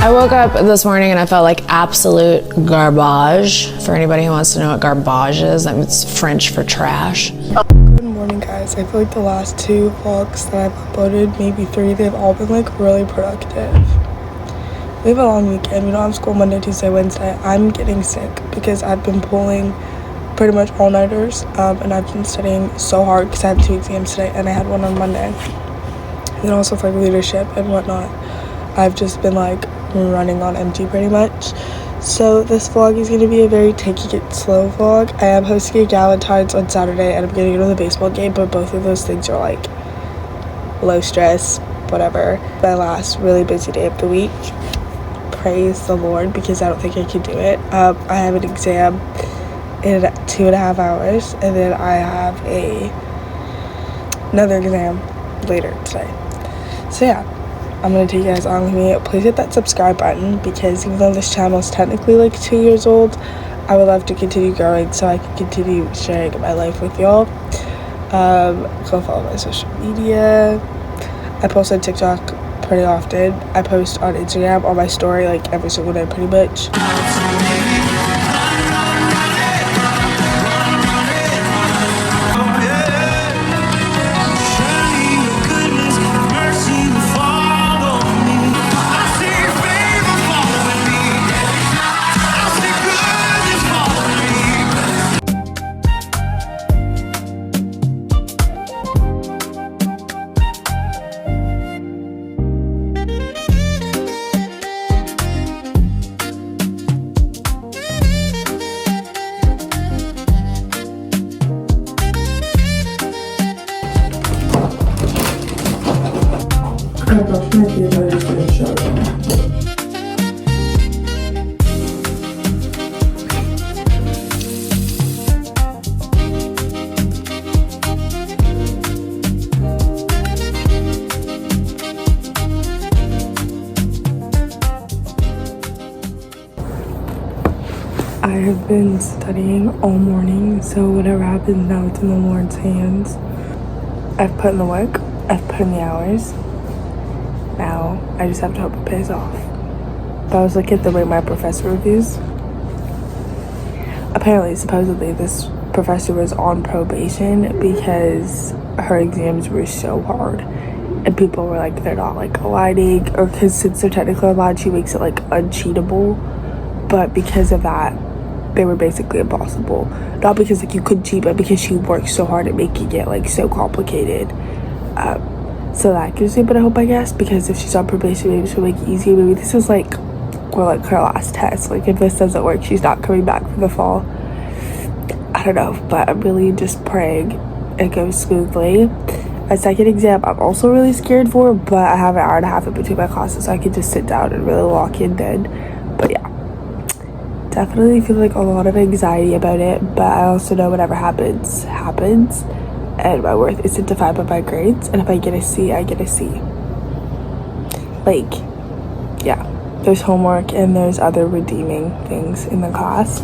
I woke up this morning and I felt like absolute garbage. For anybody who wants to know what garbage is, that means French for trash. Good morning, guys. I feel like the last 2 vlogs that I've uploaded, maybe 3, they've all been like really productive. We have a long weekend. We don't have school Monday, Tuesday, Wednesday. I'm getting sick because I've been pulling pretty much all-nighters, and I've been studying so hard because I have 2 exams today and I had one on Monday. And then also for like leadership and whatnot, I've just been like running on empty pretty much. So this vlog is going to be a very taking it slow vlog. I am hosting a Galentine's on Saturday and I'm going to go to the baseball game, but both of those things are like low stress, whatever. My last really busy day of the week. Praise the Lord, because I don't think I can do it. I have an exam in 2.5 hours, and then I have another exam later today. So yeah, I'm gonna take you guys on with me. Please hit that subscribe button, because even though this channel is technically like 2 years old, I would love to continue growing so I can continue sharing my life with y'all. Go follow my social media. I post on TikTok pretty often. I post on Instagram on my story like every single day pretty much. I brushed my teeth, I just didn't show them. I have been studying all morning, so whatever happens now, it's in the Lord's hands. I've put in the work, I've put in the hours. Now, I just have to hope it pays off. But I was looking at the rate my professor reviews. Apparently, supposedly, this professor was on probation because her exams were so hard. And people were like, they're not like aligning, or because since they're technically aligned, she makes it like uncheatable. But because of that, they were basically impossible. Not because like you could cheat, but because she worked so hard at making it like so complicated. So that gives me a bit of hope, I guess, because if she's on probation, maybe she'll make it easier. Maybe this is like, or like her last test. Like if this doesn't work, she's not coming back for the fall. I don't know, but I'm really just praying it goes smoothly. My second exam, I'm also really scared for, but I have an hour and a half in between my classes, so I can just sit down and really lock in then. But yeah, definitely feel like a lot of anxiety about it, but I also know whatever happens, happens. And my worth isn't defined by my grades, and if I get a C, I get a C. Like, yeah, there's homework and there's other redeeming things in the class.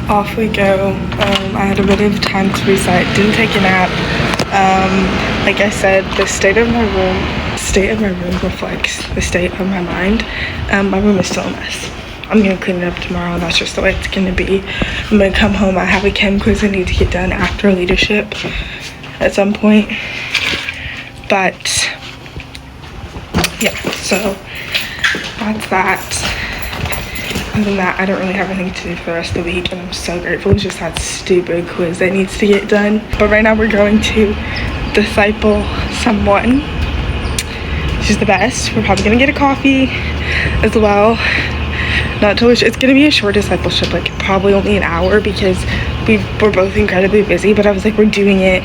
Off we go. I had a bit of time to reset, didn't take a nap. Like I said, the state of my room reflects the state of my mind. My room is still a mess. I'm gonna clean it up tomorrow. That's just the way it's gonna be. I'm gonna come home. I have a chem quiz I need to get done after leadership at some point. But yeah, so that's that. Other than that, I don't really have anything to do for the rest of the week, and I'm so grateful. It's just that stupid quiz that needs to get done. But right now we're going to disciple someone. She's the best. We're probably gonna get a coffee as well. Not totally sure. It's gonna be a short discipleship, like probably only an hour, because we're both incredibly busy. But I was like, we're doing it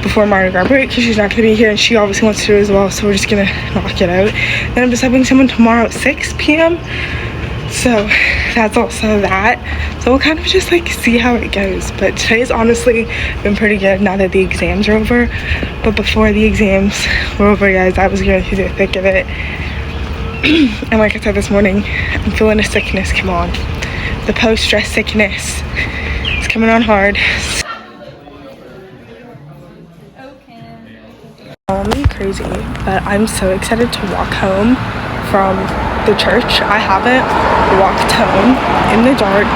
before Mardi Gras break because she's not gonna be here, and she obviously wants to do it as well. So we're just gonna knock it out. Then I'm discipling someone tomorrow at 6 p.m. So that's also that. So we'll kind of just like see how it goes. But today's honestly been pretty good now that the exams are over. But before the exams were over, guys, I was going through the thick of it. And like I said this morning, I'm feeling a sickness come on. The post-stress sickness is coming on hard. Call me crazy, but I'm so excited to walk home from the church. I haven't walked home in the dark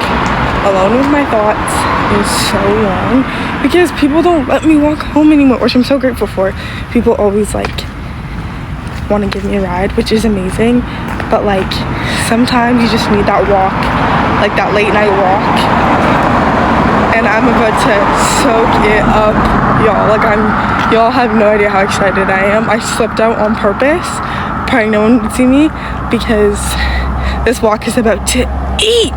alone with my thoughts in so long because people don't let me walk home anymore, which I'm so grateful for. People always like want to give me a ride, which is amazing, but like sometimes you just need that walk, like that late night walk. And I'm about to soak it up, y'all. Like y'all have no idea how excited I am. I slipped out on purpose. Probably no one would see me because this walk is about to eat.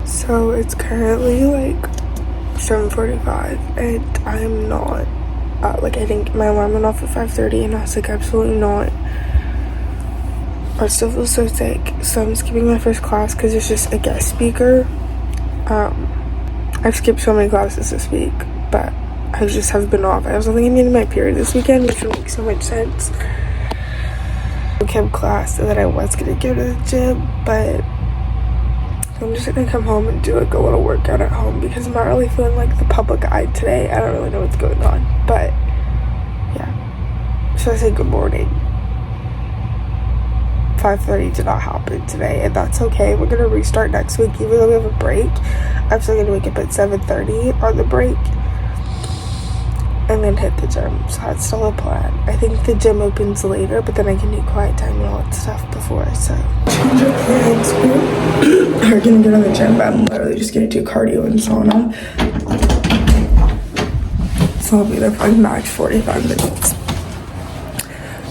So it's currently like 7:45 and I'm not like I think my alarm went off at 5:30 and I was like absolutely not. I still feel so sick, so I'm skipping my first class because it's just a guest speaker. I've skipped so many classes this week, but I just have been off. I was only getting my period this weekend, which would make so much sense. I kept class and then I was gonna go to the gym, but I'm just gonna come home and do like a little workout at home because I'm not really feeling like the public eye today. I don't really know what's going on, but yeah. So I say good morning. 5:30 did not happen today, and that's okay. We're gonna restart next week, even though we have a break. I'm still gonna wake up at 7:30 on the break, and then hit the gym. So that's still a plan. I think the gym opens later, but then I can do quiet time and all that stuff before. So change of plans. We're gonna go to the gym, but I'm literally just gonna do cardio and sauna. So I'll be there for like max 45 minutes.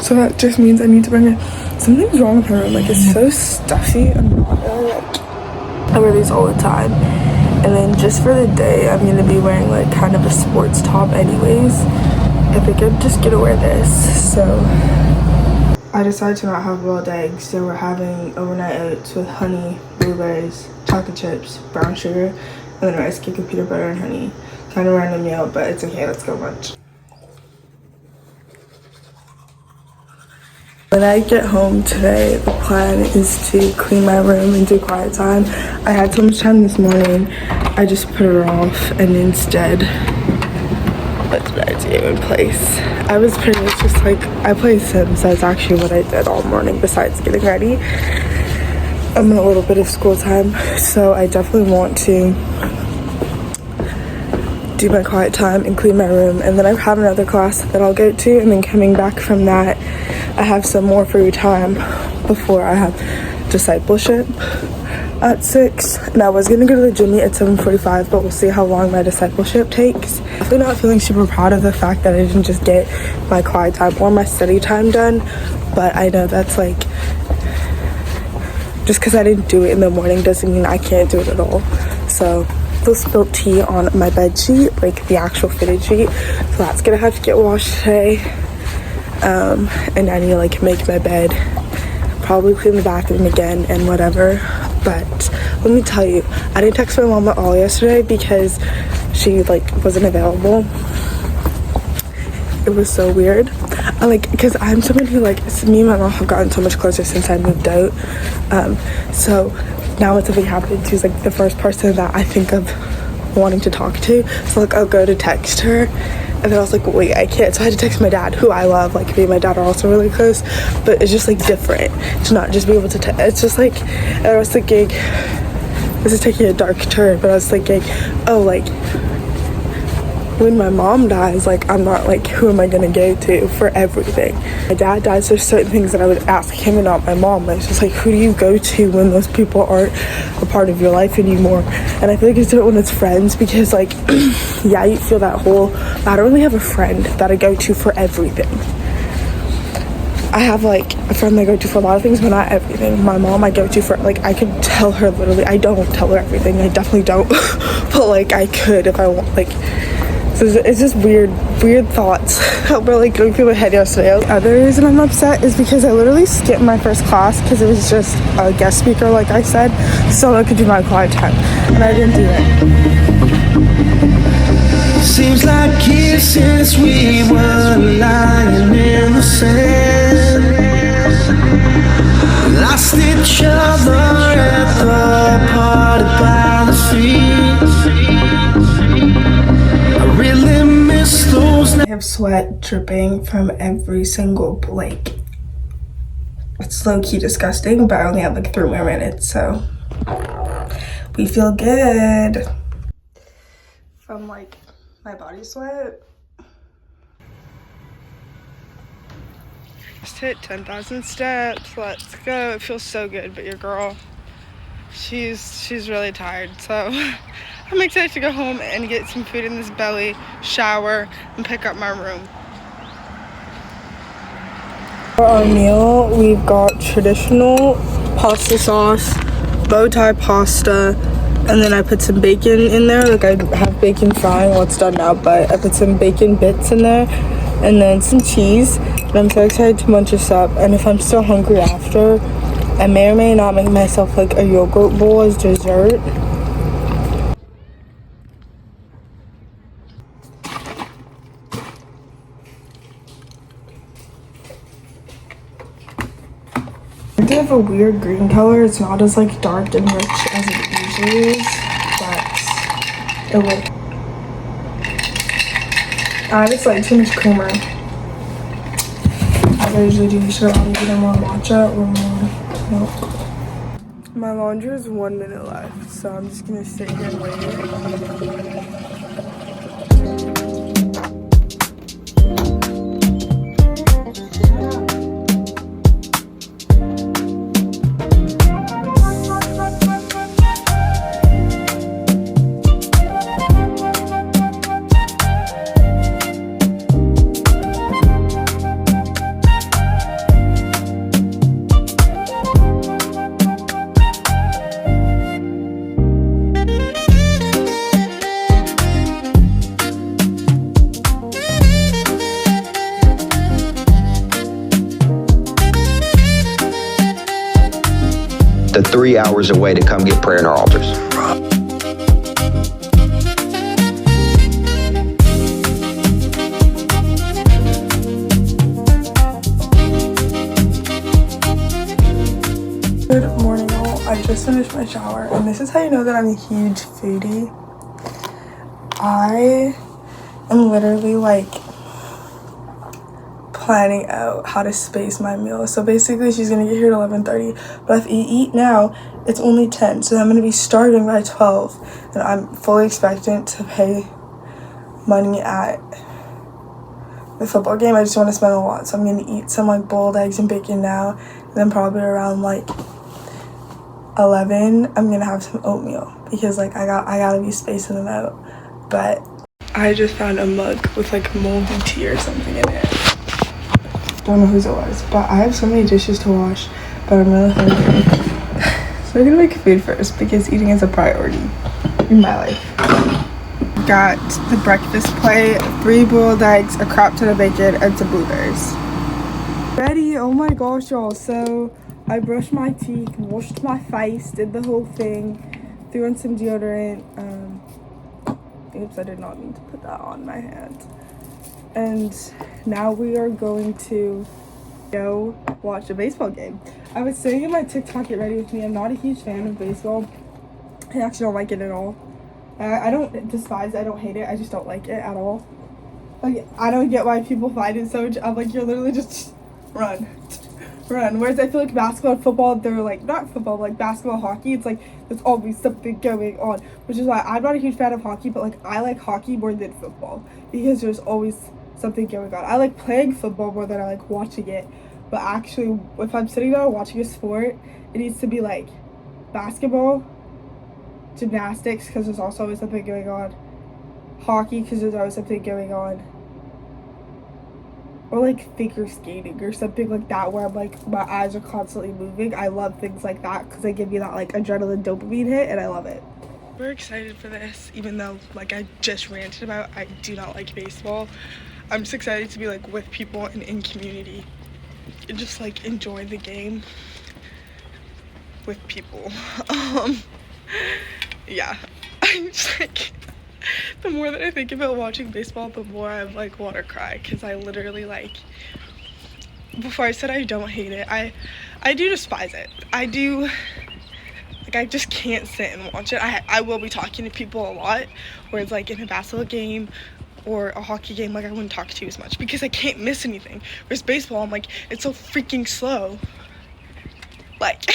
So that just means I need to bring it. Something's wrong with my room. Like it's so stuffy. I wear these all the time. And then just for the day, I'm gonna be wearing like kind of a sports top anyways. I think I'm just gonna wear this. So I decided to not have boiled eggs, so we're having overnight oats with honey, blueberries, chocolate chips, brown sugar, and then rice cake with peanut butter and honey. Kind of random meal, but it's okay. Let's go lunch. When I get home today, the plan is to clean my room and do quiet time. I had so much time this morning, I just put it off, and instead, what did I do in place? I was pretty much just like, I played Sims. That's actually what I did all morning besides getting ready. I'm in a little bit of school time, so I definitely want to do my quiet time and clean my room, and then I have another class that I'll go to, and then coming back from that, I have some more free time before I have discipleship at 6. And I was gonna go to the gym at 7:45, but we'll see how long my discipleship takes. I'm definitely not feeling super proud of the fact that I didn't just get my quiet time or my study time done, but I know that's like, just because I didn't do it in the morning doesn't mean I can't do it at all. So those spilled tea on my bed sheet, like the actual fitted sheet, so that's gonna have to get washed today. And I need to like make my bed, probably clean the bathroom again and whatever. But let me tell you, I didn't text my mom at all yesterday because she like wasn't available. It was so weird. Because I'm someone who like, me and my mom have gotten so much closer since I moved out. So now when something happens, she's like the first person that I think of wanting to talk to. So like I'll go to text her, and then I was like, wait, I can't. So I had to text my dad, who I love. Like me and my dad are also really close, but it's just like different to not just be able to it's just like, and I was thinking, this is taking a dark turn, but I was thinking, oh, like when my mom dies, like I'm not like, who am I gonna go to for everything? My dad dies, there's certain things that I would ask him and not my mom. Like, it's just like, who do you go to when those people aren't a part of your life anymore? And I feel like it's different when it's friends, because like yeah, you feel that whole, I don't really have a friend that I go to for everything. I have like a friend I go to for a lot of things, but not everything. My mom I go to for like, I could tell her literally, I don't tell her everything, I definitely don't, but like I could if I want. Like, so it's just weird thoughts that were like going through my head yesterday. The other reason I'm upset is because I literally skipped my first class because it was just a guest speaker, like I said, so I could do my quiet time, and I didn't do it. Seems like years since we were lying in the sand, lost each other at the party by the sea. I really miss those nights. I have sweat dripping from every single like, it's low-key disgusting, but I only have like 3 more minutes, so we feel good from like my body sweat. Just hit 10,000 steps. Let's go. It feels so good, but your girl, she's really tired, so I'm excited to go home and get some food in this belly, shower, and pick up my room. For our meal, we've got traditional pasta sauce, bow tie pasta, and then I put some bacon in there. Like, I have bacon frying, well, it's done now, but I put some bacon bits in there, and then some cheese. And I'm so excited to munch this up. And if I'm still hungry after, I may or may not make myself like a yogurt bowl as dessert. They have a weird green color. It's not as like dark and rich as it usually is, but it will. I just like too much creamer. As I usually do, you should have either more matcha or more milk. My laundry is 1 minute left, so I'm just gonna sit here and wait. The 3 hours away to come get prayer in our altars. Good morning, all. I just finished my shower, and this is how you know that I'm a huge foodie. I am literally like planning out how to space my meal. So basically she's gonna get here at 11:30, but if you eat now, it's only 10, so I'm gonna be starving by 12, and I'm fully expectant to pay money at the football game. I just want to spend a lot, so I'm gonna eat some like boiled eggs and bacon now, and then probably around like 11 I'm gonna have some oatmeal, because like I gotta be spacing them out. But I just found a mug with like moldy tea or something in it. Don't know whose it was, but I have so many dishes to wash, but I'm really hungry. So we're gonna make food first, because eating is a priority in my life. Got the breakfast plate, 3 boiled eggs, a crap ton of bacon, and some blueberries. Ready? Oh my gosh, y'all. So I brushed my teeth, washed my face, did the whole thing, threw in some deodorant. Oops, I did not mean to put that on my hand. And now we are going to go watch a baseball game. I was saying in my TikTok, get ready with me, I'm not a huge fan of baseball. I actually don't like it at all. I don't despise it, I don't hate it, I just don't like it at all. Like, I don't get why people find it so much. I'm like, you're literally just run. Whereas I feel like basketball and football, they're like, not football, but like basketball, hockey, it's like there's always something going on, which is why I'm not a huge fan of hockey, but like I like hockey more than football, because there's always something going on. I like playing football more than I like watching it, but actually if I'm sitting down watching a sport, it needs to be like basketball, gymnastics, because there's also always something going on, hockey, because there's always something going on, or like figure skating or something like that, where I'm like my eyes are constantly moving. I love things like that because they give you that like adrenaline dopamine hit, and I love it. We're excited for this, even though like I just ranted about I do not like baseball. I'm just excited to be like with people and in community and just like enjoy the game with people. Yeah, I'm just like, the more that I think about watching baseball, the more I'm like want to cry, because I literally like, before I said I don't hate it, I do despise it. I do, like, I just can't sit and watch it. I will be talking to people a lot, whereas like in a basketball game or a hockey game, like I wouldn't talk to you as much because I can't miss anything. Whereas baseball, I'm like, it's so freaking slow. Like,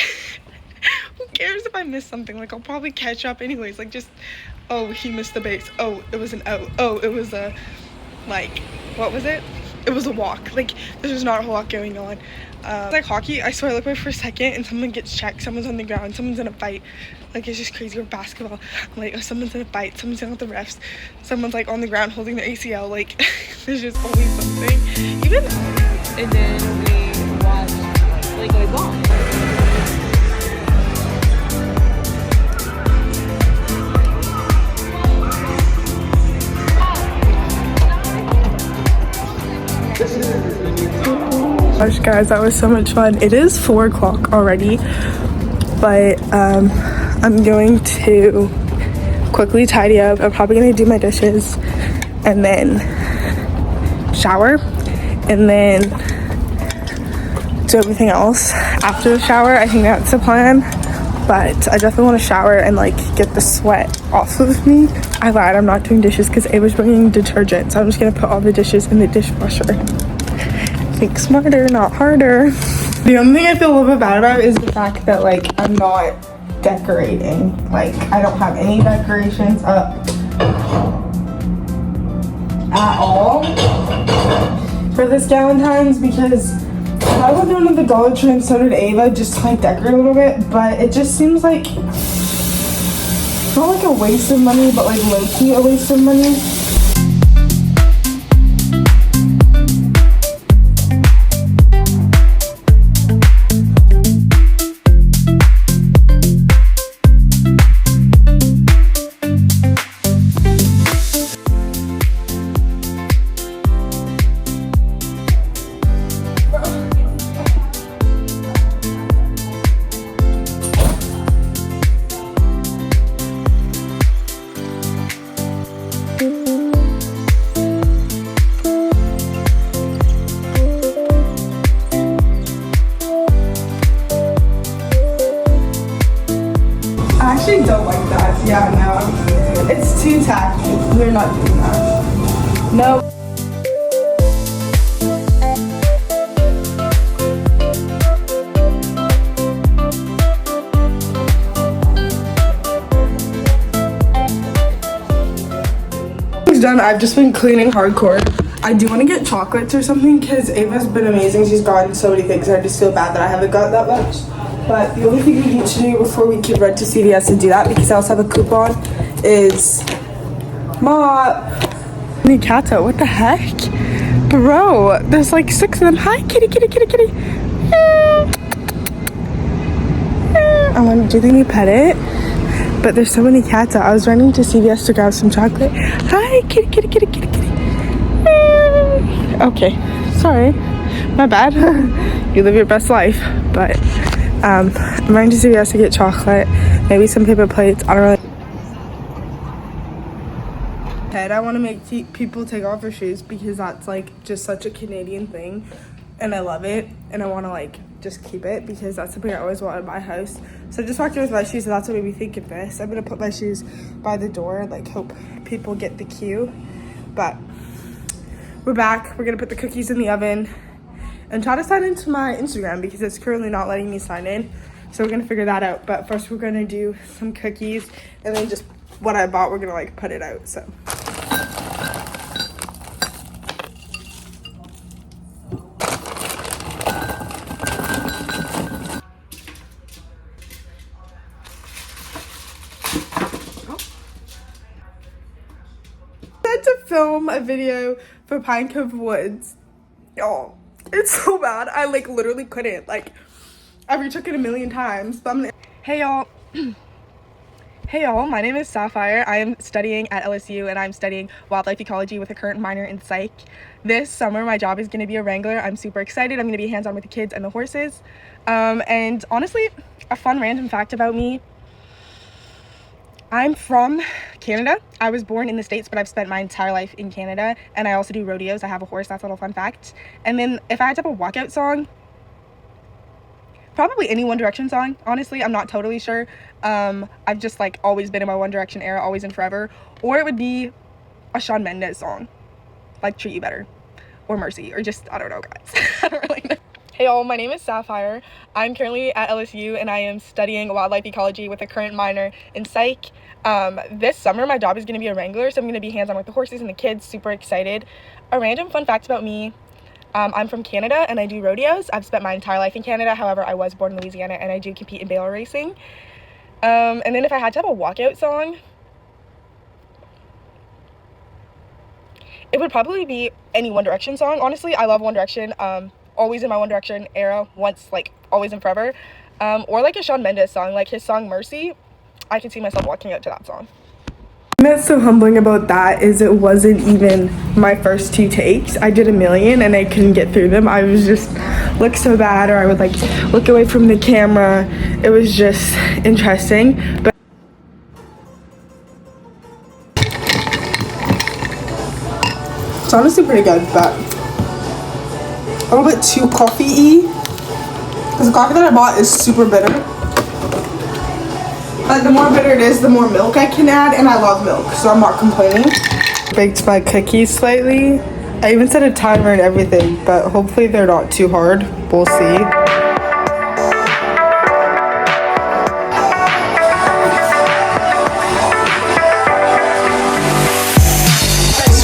who cares if I miss something? Like, I'll probably catch up anyways. Like, just, oh, he missed the base. Oh, it was an out. Oh, it was a, like, what was it? It was a walk. Like, there's not a whole lot going on. Like hockey, I swear I look away for a second and someone gets checked, someone's on the ground, someone's in a fight. Like, it's just crazy. Or basketball, I'm like, oh, someone's in a fight, someone's yelling at the refs, someone's like on the ground holding their ACL. Like, there's just always something. Even, and then we watched Legally Blonde. Gosh, guys, that was so much fun. It is 4 o'clock already, but I'm going to quickly tidy up. I'm probably gonna do my dishes and then shower and then do everything else after the shower. I think that's the plan, but I definitely want to shower and like get the sweat off of me. I lied, I'm not doing dishes because Ava's bringing detergent, so I'm just gonna put all the dishes in the dishwasher. Think smarter, not harder. The only thing I feel a little bit bad about is the fact that like I'm not decorating. Like, I don't have any decorations up at all for this Valentine's, because I went down to the Dollar Tree and so did Ava, just to like decorate a little bit, but it just seems like not like a waste of money, but like low-key a waste of money. I actually don't like that. Yeah, no. It's too tacky. We're not doing that. No. It's done. I've just been cleaning hardcore. I do want to get chocolates or something because Ava's been amazing. She's gotten so many things. I just feel bad that I haven't got that much. But the only thing we need to do before we can run to CVS and do that, because I also have a coupon, is mop. Any cats out? What the heck? Bro, there's like 6 of them. Hi, kitty, kitty, kitty, kitty. I want to, do they need to pet it? But there's so many cats out. I was running to CVS to grab some chocolate. Hi, kitty, kitty, kitty, kitty, kitty. Okay, sorry. My bad. You live your best life. But I'm running to CVS to get chocolate, maybe some paper plates. I don't really. I want to make people take off their shoes because that's like just such a Canadian thing, and I love it, and I want to like just keep it because that's something I always wanted in my house. So I just walked in with my shoes, and that's what made me think of this. I'm gonna put my shoes by the door, like hope people get the cue. But we're back. We're gonna put the cookies in the oven and try to sign into my Instagram because it's currently not letting me sign in. So we're gonna figure that out. But first we're gonna do some cookies, and then just what I bought, we're gonna like put it out, so. I had to film a video for Pine Cove Woods Y'all, it's so bad. I like literally couldn't. Like, I retook it a million times. But I'm gonna... Hey y'all. Hey y'all, my name is Sapphire. I am studying at LSU and I'm studying wildlife ecology with a current minor in psych. This summer, my job is going to be a wrangler. I'm super excited. I'm going to be hands-on with the kids and the horses. And honestly, a fun random fact about me. I'm from Canada. I was born in the States, but I've spent my entire life in Canada. And I also do rodeos. I have a horse. That's a little fun fact. And then if I had to have a walkout song, probably any One Direction song, honestly. I'm not totally sure. I've just like always been in my One Direction era, always and forever. Or it would be a Shawn Mendes song, like Treat You Better or Mercy, or just, I don't know, guys. I don't really know. Hey y'all, my name is Sapphire. I'm currently at LSU and I am studying wildlife ecology with a current minor in psych. This summer my job is going to be a wrangler, so I'm going to be hands-on with the horses and the kids. Super excited. A random fun fact about me. I'm from Canada and I do rodeos. I've spent my entire life in Canada. However, I was born in Louisiana and I do compete in barrel racing. And then if I had to have a walkout song, it would probably be any One Direction song. Honestly, I love One Direction. Always in my One Direction era, once, like, always and forever. Or like a Shawn Mendes song, like his song Mercy. I could see myself walking out to that song. That's so humbling about that is it wasn't even my first 2 takes. I did a million and I couldn't get through them. I was just look so bad, or I would like look away from the camera. It was just interesting. But it's honestly pretty good, but a little bit too coffee-y. Because the coffee that I bought is super bitter. But the more bitter it is, the more milk I can add, and I love milk, so I'm not complaining. Baked my cookies slightly. I even set a timer and everything, but hopefully they're not too hard. We'll see.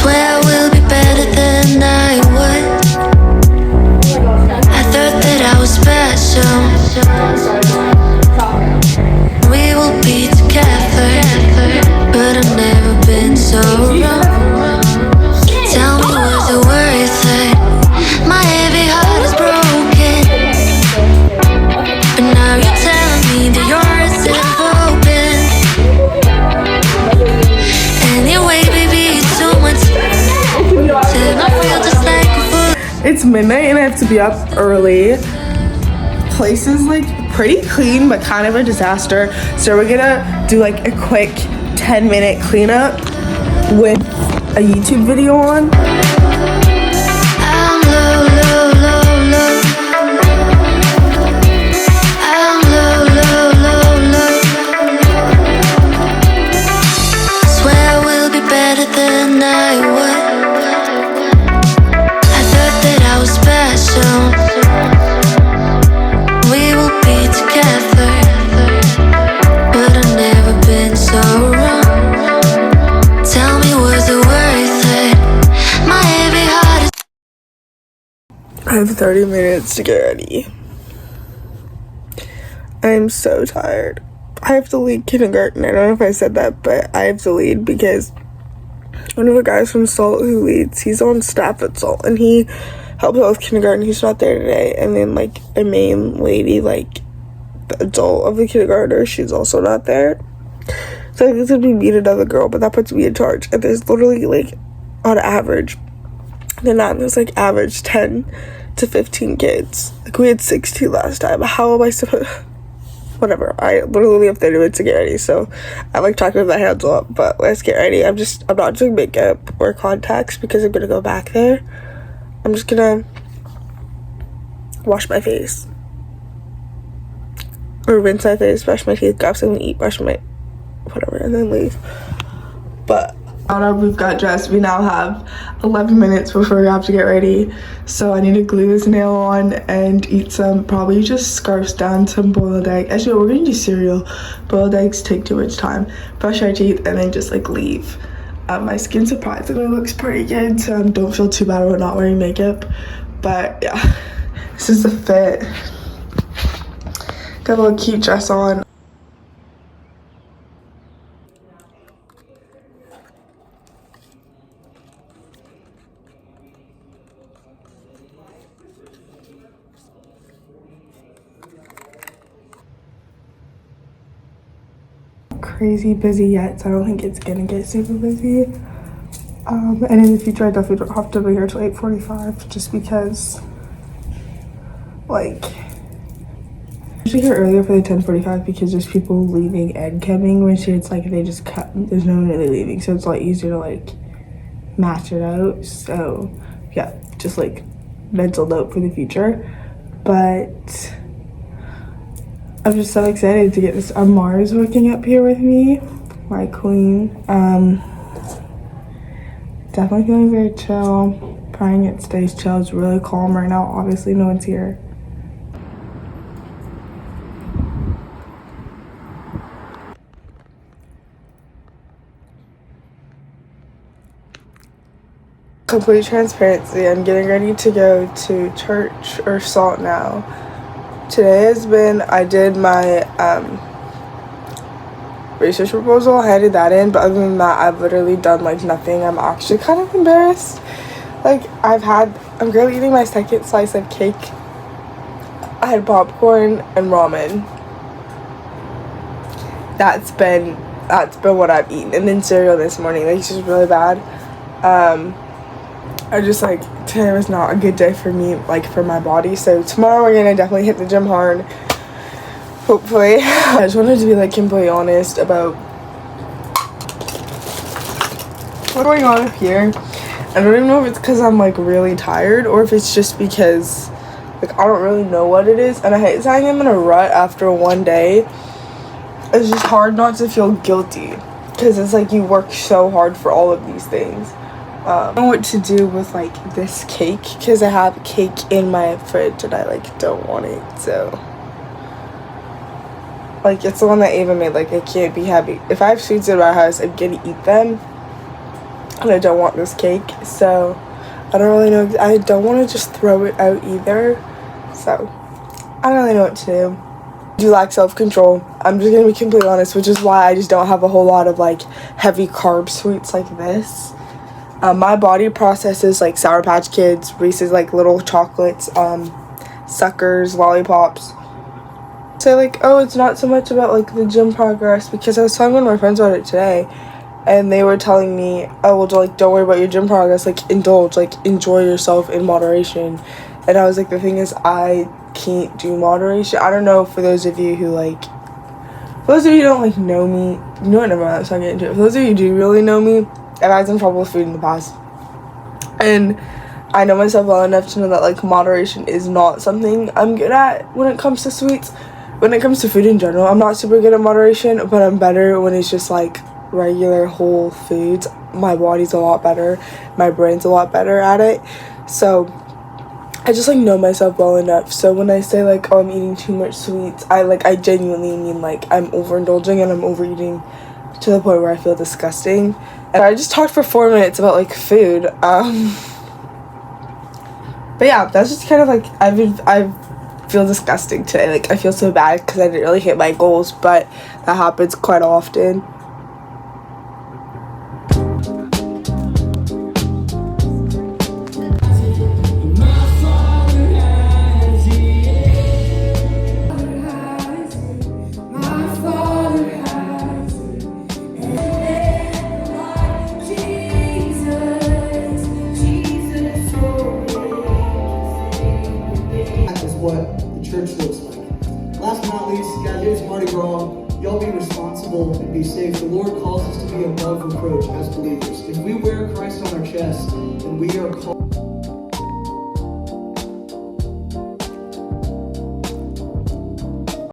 Swear we'll be better than I would. I thought that I was special. We will be together, but I've never been so wrong. Tell me, was it worth it? My heavy heart is broken, but now you're telling me that yours is open. Anyway, baby, it's so much. Till I feel just like a fool. It's midnight and I have to be up early. Place is like pretty clean, but kind of a disaster. So we're gonna do like a quick 10-minute cleanup with a YouTube video on. I'm low, low, low, low. I'm low, low, low, low. Swear we'll be better than I would. I thought that I was special. We will be together, but I've never been so wrong. Tell me, was it worth it? My heavy heart is. I have 30 minutes to get ready. I'm so tired. I have to lead kindergarten. I don't know if I said that, but I have to lead because one of the guys from Salt who leads, he's on staff at Salt, and he helps out with kindergarten. He's not there today. And then, like, a main lady, like, the adult of the kindergartner, she's also not there. So I think it's gonna be me and another girl, but that puts me in charge. And there's literally, like, on average, there's, like, average 10 to 15 kids. Like, we had 16 last time. How am I supposed... Whatever. I literally have 30 minutes to get ready, so I'm like talking with my hands up, but let's get ready. I'm not doing makeup or contacts because I'm gonna go back there. I'm just gonna wash my face. Or rinse my face, brush my teeth, grab something to eat, brush my... whatever, and then leave. But now that we've got dressed, we now have 11 minutes before we have to get ready. So I need to glue this nail on and eat some, probably just scarfs down some boiled egg. Actually, we're gonna do cereal. Boiled eggs take too much time. Brush our teeth and then just like leave. My skin surprisingly looks pretty good, so I don't feel too bad about not wearing makeup. But yeah, this is the fit. Got a little cute dress on. crazy busy yet, so I don't think it's gonna get super busy. And in the future, I definitely don't have to be here till 8:45, just because, like, I usually here earlier for the 10:45 because there's people leaving and coming, which it's like they just cut, there's no one really leaving, so it's a lot easier to like match it out. So yeah, just like mental note for the future. But I'm just so excited to get this Amar's working up here with me, my queen. Definitely feeling very chill, praying it stays chill. It's really calm right now, obviously no one's here. Complete transparency, I'm getting ready to go to church or SALT now. Today has been, I did my research proposal, I handed that in, but other than that, I've literally done like nothing. I'm actually kind of embarrassed. Like, I'm currently eating my second slice of cake. I had popcorn and ramen. That's been what I've eaten. And then cereal this morning. Like, it's just really bad. I just like, today was not a good day for me, like for my body. So tomorrow we're gonna definitely hit the gym hard. Hopefully. I just wanted to be like completely honest about what's going on up here. I don't even know if it's because I'm like really tired or if it's just because like I don't really know what it is. And I hate saying I'm in a rut after one day. It's just hard not to feel guilty because it's like you work so hard for all of these things. I don't know what to do with like this cake because I have cake in my fridge and I like don't want it, so like it's the one that Ava made. Like, I can't be happy if I have sweets in my house, I'm gonna eat them, and I don't want this cake, so I don't really know. I don't want to just throw it out either, so I don't really know what to do. I do lack self-control. I'm just gonna be completely honest, which is why I just don't have a whole lot of like heavy carb sweets like this. My body processes like Sour Patch Kids, Reese's like little chocolates, suckers, lollipops. Say like, oh, it's not so much about like the gym progress, because I was telling one of my friends about it today, and they were telling me, oh, well, like, don't worry about your gym progress, like indulge, like enjoy yourself in moderation. And I was like, the thing is, I can't do moderation. I don't know, for those of you who like, for those of you who don't like know me, you know what, never mind, so I get into it. For those of you who do really know me, I've had some trouble with food in the past, and I know myself well enough to know that like moderation is not something I'm good at when it comes to sweets. When it comes to food in general, I'm not super good at moderation, but I'm better when it's just like regular whole foods. My body's a lot better, my brain's a lot better at it, so I just like know myself well enough. So when I say like, oh, I'm eating too much sweets, I genuinely mean like I'm overindulging and I'm overeating to the point where I feel disgusting. And I just talked for 4 minutes about like food. But yeah, that's just kind of like I feel disgusting today. Like, I feel so bad because I didn't really hit my goals, but that happens quite often. What the church looks like. Last but not least, guys, it's Mardi Gras. Y'all be responsible and be safe. The Lord calls us to be above reproach as believers. If we wear Christ on our chest, then we are called.